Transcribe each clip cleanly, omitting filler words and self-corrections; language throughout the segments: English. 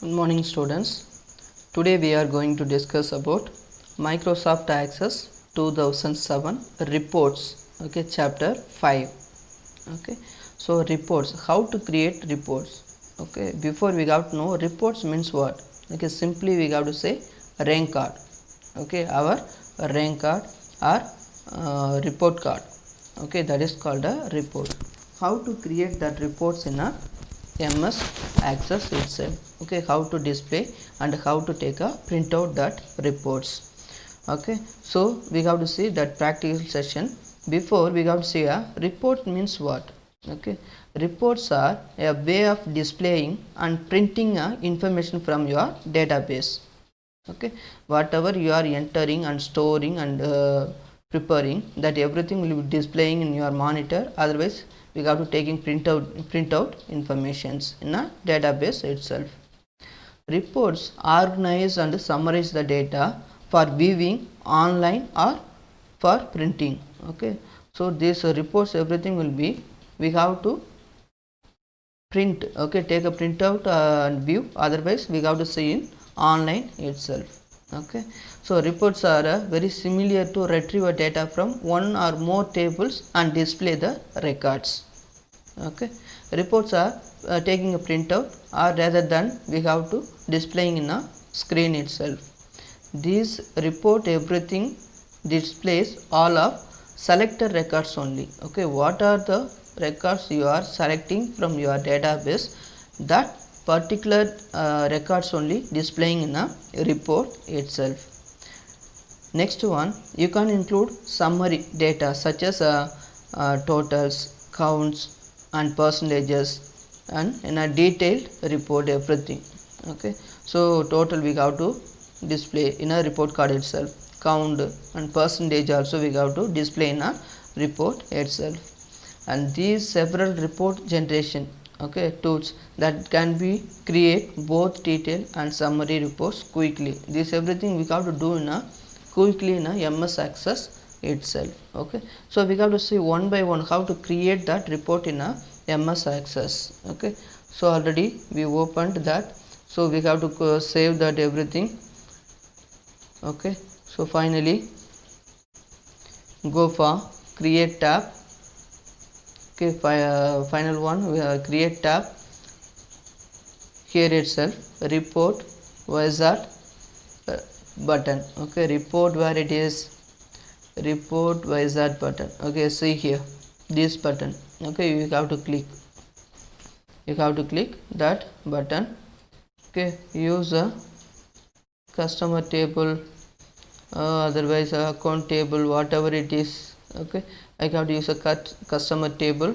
Good morning students. Today we are going to discuss about Microsoft Access 2007 reports. Okay, chapter 5. Okay, so reports, how to create reports. Okay, before we got to know reports means what. Okay, simply we got to say rank card. Okay, our rank card or report card. Okay, that is called a report. How to create that reports in a MS Access itself. Okay, how to display and how to take a printout that reports. Okay, so we have to see that practical session. Before we have to see a report means what. Okay, reports are a way of displaying and printing information from your database. Okay, whatever you are entering and storing and preparing, that everything will be displaying in your monitor. Otherwise we have to taking printout informations in a database itself. Reports organize and summarize the data for viewing online or for printing. Okay, so these reports everything will be, we have to print. Okay, take a printout and view. Otherwise we have to see in online itself. Okay, so reports are very similar to retrieve data from one or more tables and display the records. Okay, reports are taking a printout or rather than we have to displaying in a screen itself. These report everything displays all of selected records only. Okay, what are the records you are selecting from your database, that particular records only displaying in a report itself. Next one, you can include summary data such as totals, counts and percentages, and in a detailed report everything. Okay, so total we have to display in a report card itself, count and percentage also we have to display in a report itself. And these several report generation, okay, tools that can be create both detailed and summary reports quickly. This everything we have to do in a quickly in a MS Access itself. Okay, so we have to see one by one how to create that report in a MS Access. Okay, so already we opened that, so we have to save that everything. Okay, so finally go for create tab. Okay, final one, we have create tab. Here itself report wizard button. Okay, report where it is, report wizard button. Okay, see here this button. Okay, you have to click, that button. Okay, use a customer table, otherwise account table, whatever it is. Okay, I have to use a customer table.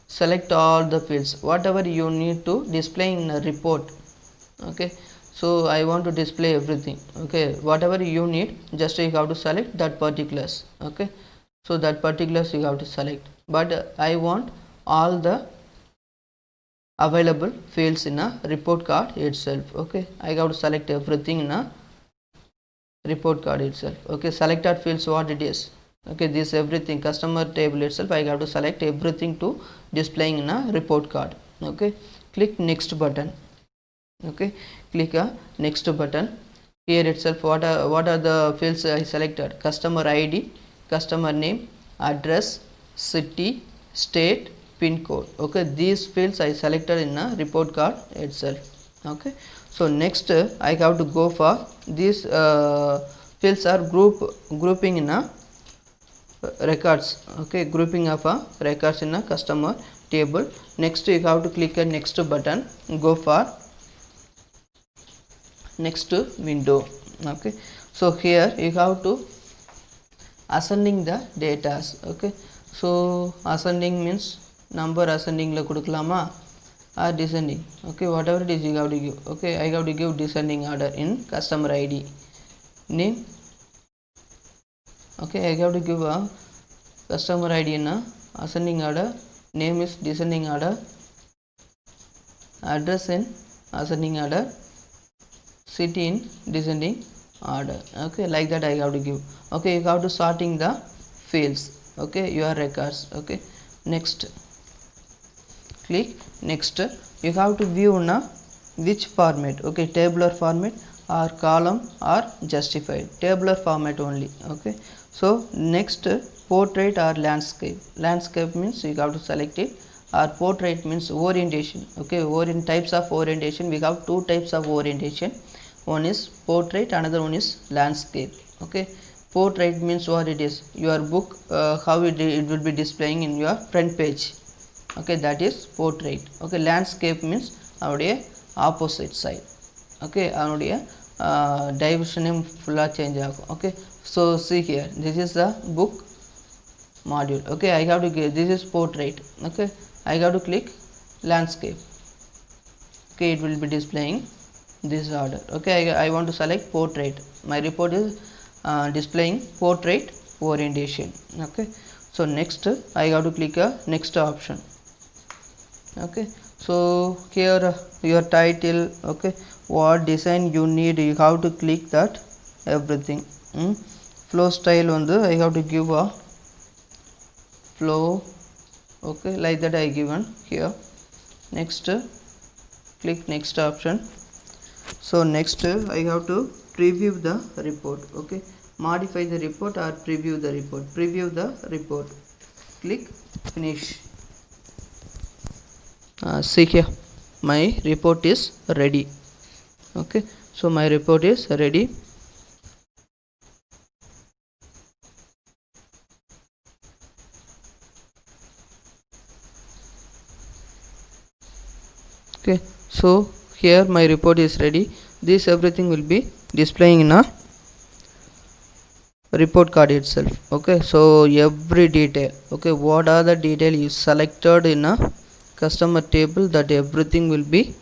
Select all the fields whatever you need to display in a report. Okay, so I want to display everything. Okay, whatever you need, just you have to select that particulars. Okay, so that particulars you have to select, but I want all the available fields in a report card itself. Okay, I have to select everything in a report card itself. Okay, selected fields what it is. Okay, this everything customer table itself I have to select everything to displaying in a report card. Okay, click next button. Okay, click a next button. Here itself what are the fields I selected: customer ID, customer name, address, city, state, pin code. Okay, these fields I selected in a report card itself. Okay, so next I have to go for these fields are grouping in a records. Okay, grouping of a records in a customer table. Next you have to click a next button, go for next window. Okay, so here you have to ascending the data. Okay, so ascending means number ascending la kudukalama or descending. Okay, whatever it is you have to give. Okay, I have to give descending order in customer ID. Name, okay, I have to give a customer ID in a ascending order. Name is descending order. Address in ascending order. City in descending order. Okay, like that I have to give. Okay, you have to sorting the fields. Okay, your records. Okay, next, click next. You have to view now which format, okay, tabular format or column or justified, tabular format only, okay. So next, portrait or landscape. Landscape means you have to select it, or portrait means orientation, okay. Types of orientation, we have two types of orientation. One is portrait, another one is landscape, okay. Portrait means what it is, your book, how it will be displaying in your front page, okay, that is portrait, okay. Landscape means avudaiya opposite side, okay, avudaiya division full change agum, okay. So see here, this is the book module, okay. I have to give, this is portrait, okay. I have to click landscape, okay. It will be displaying this order, okay. I want to select portrait. My report is displaying portrait orientation, okay. So next, I have to click a next option, okay. So here, your title, okay, what design you need, you have to click that everything. Flow style on the, I have to give a flow, okay, like that I given here. Next, click next option. So next, I have to preview the report, okay. Modify the report or preview the report. Preview the report, click finish. See here, my report is ready, okay. So my report is ready. Okay, so here my report is ready. This everything will be displaying in a report card itself, okay. So every detail, okay, what are the detail you selected in a customer table, that everything will be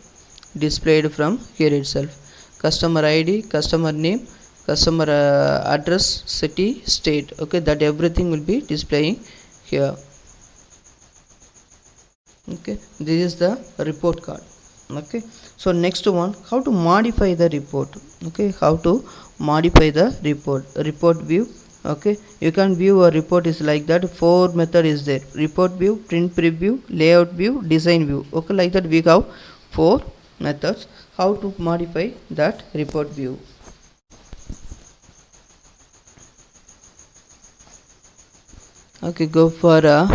displayed from here itself. Customer ID, customer name, customer address, city, state, okay, that everything will be displaying here, okay. This is the report card, okay. So next one, how to modify the report, okay. How to modify the report view, okay. You can view a report is like that. Four method is there: report view, print preview, layout view, design view, okay. Like that we have four methods. How to modify that report view? Okay, go for a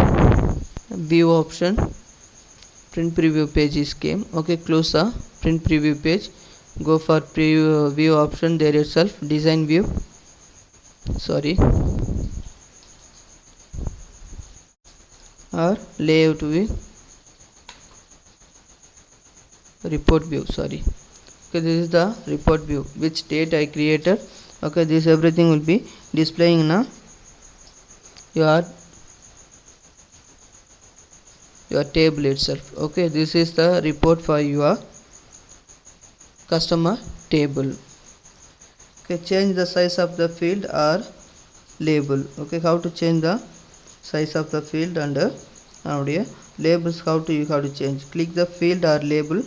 view option. Print preview page is came, okay. Close the print preview page, go for preview view option there itself. Design view, sorry, or layout view, report view, sorry, okay. This is the report view, which date I created, okay. This everything will be displaying in your table itself, okay. This is the report for your customer table, okay. Change the size of the field or label, okay. How to change the size of the field and labels, how to you have to change. Click the field or label,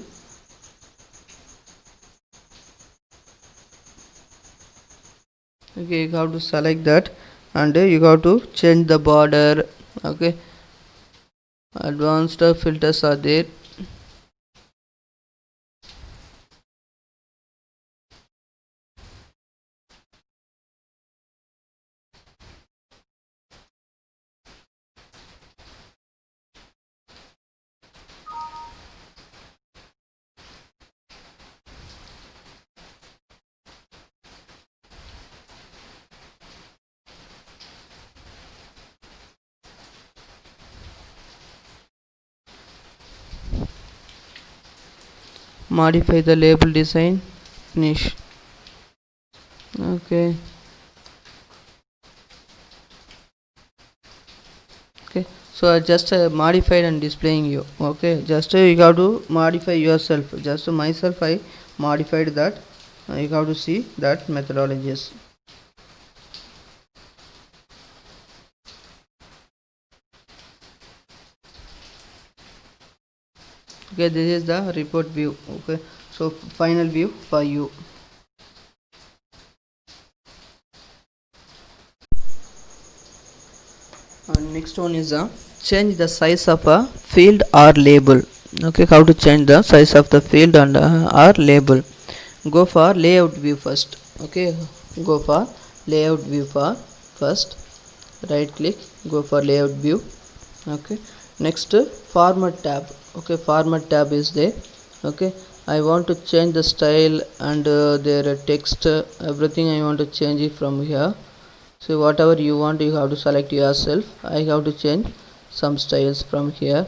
okay. You have to select that, and you have to change the border, okay. Advanced filters are there, modify the label design, finish, okay. Okay, so I just modified and displaying you, okay. Just you have to modify yourself, just myself I modified that. You have to see that methodologies, okay. This is the report view, okay. So final view for you. Next one is change the size of a field or label, Okay, how to change the size of the field and or label. Go for layout view first. Okay, go for layout view for first. Right click, go for layout view. Okay, next format tab. Okay, format tab is there. Okay, I want to change the style and their text, everything I want to change it from here. So whatever you want, you have to select yourself. I have to change some styles from here.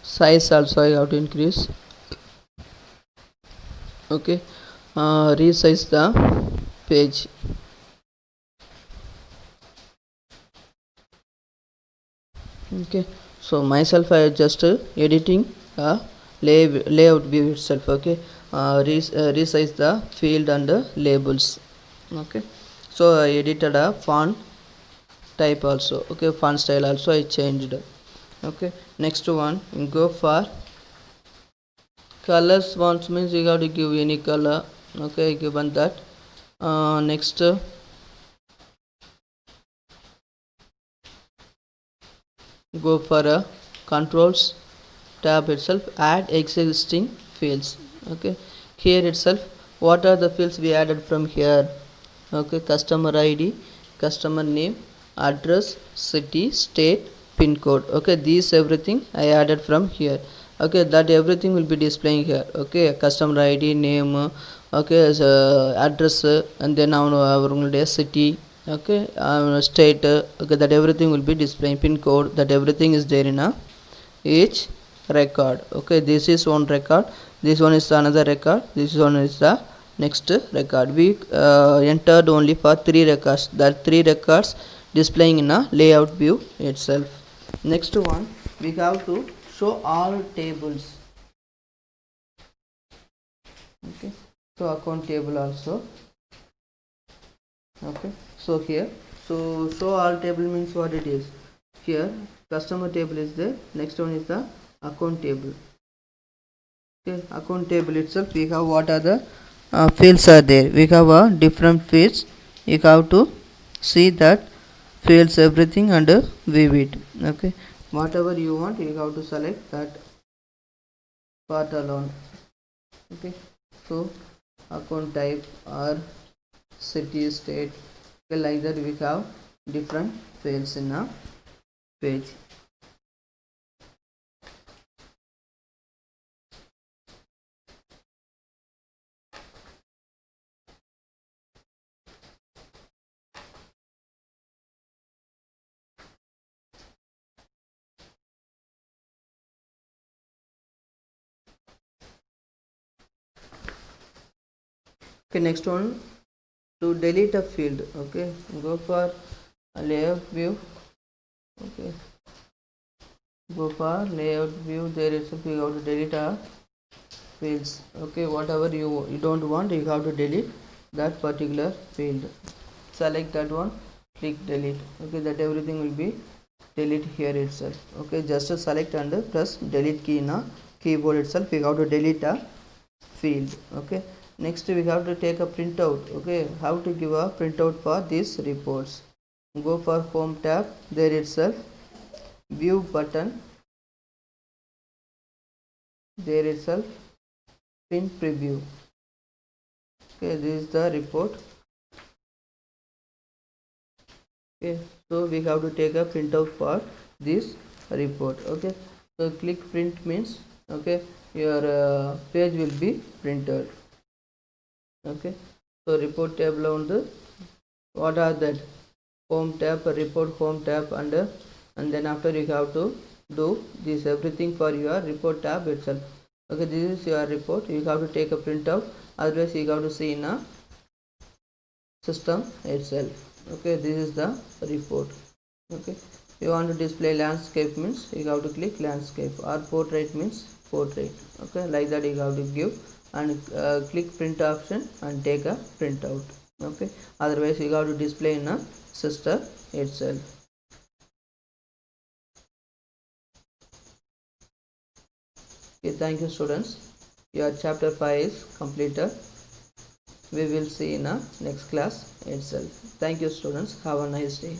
Size also I have to increase. Okay, resize the page. Okay, so myself I just editing layout view itself. Okay, resize the field and labels. Okay, so I edited a font type also. Okay, font style also I changed. Okay, next one, go for colors. Fonts means you have to give any color. Okay, given that. Next, go for a controls tab itself, add existing fields. Okay, here itself, what are the fields we added from here? Okay, customer id, customer name, address, city, state, pin code. Okay, these everything I added from here. Okay, that everything will be displaying here. Okay, customer id, name, okay, address, and then our city. Okay, state, okay, that everything will be displaying, pin code, that everything is there in a each record. Okay, this is one record, this one is another record, this one is the next record. We entered only for 3 records, that 3 records displaying in a layout view itself. Next one, we have to show all tables. Okay, so account table also. Okay, so here, so show all table means what it is. Here customer table is there, next one is the account table. Okay, account table itself, we have what are the fields are there. We have different fields. You have to see that fields everything and view it. Okay, whatever you want, you have to select that part alone. Okay, so account type or city, state. Okay, like that we have different fields in a page. Okay, next one, to delete a field. Okay, go for a layout view. Okay, go for layout view, there is a you have to delete a fields. Okay, whatever you don't want, you have to delete that particular field. Select that one, click delete. Okay, that everything will be delete here itself. Okay, just select and press delete key in a keyboard itself. We have to delete a field. Okay, next we have to take a printout. Okay, how to give a printout for these reports? Go for home tab, there itself, view button, there itself, print preview. Okay, this is the report. Okay, so we have to take a printout for this report. Okay, so click print means, okay, your page will be printed. Okay, so report tab on the, what are that, home tab, report home tab, and then after you have to do this everything for your report tab itself. Okay, this is your report, you have to take a printout, otherwise you have to see in a system itself. Okay, this is the report. Okay, you want to display landscape means you have to click landscape, or portrait means portrait. Okay, like that you have to give and click print option and take a printout. Okay, otherwise you have to display in a system itself. Okay, thank you students, your chapter 5 is completed. We will see in a next class itself. Thank you students, have a nice day.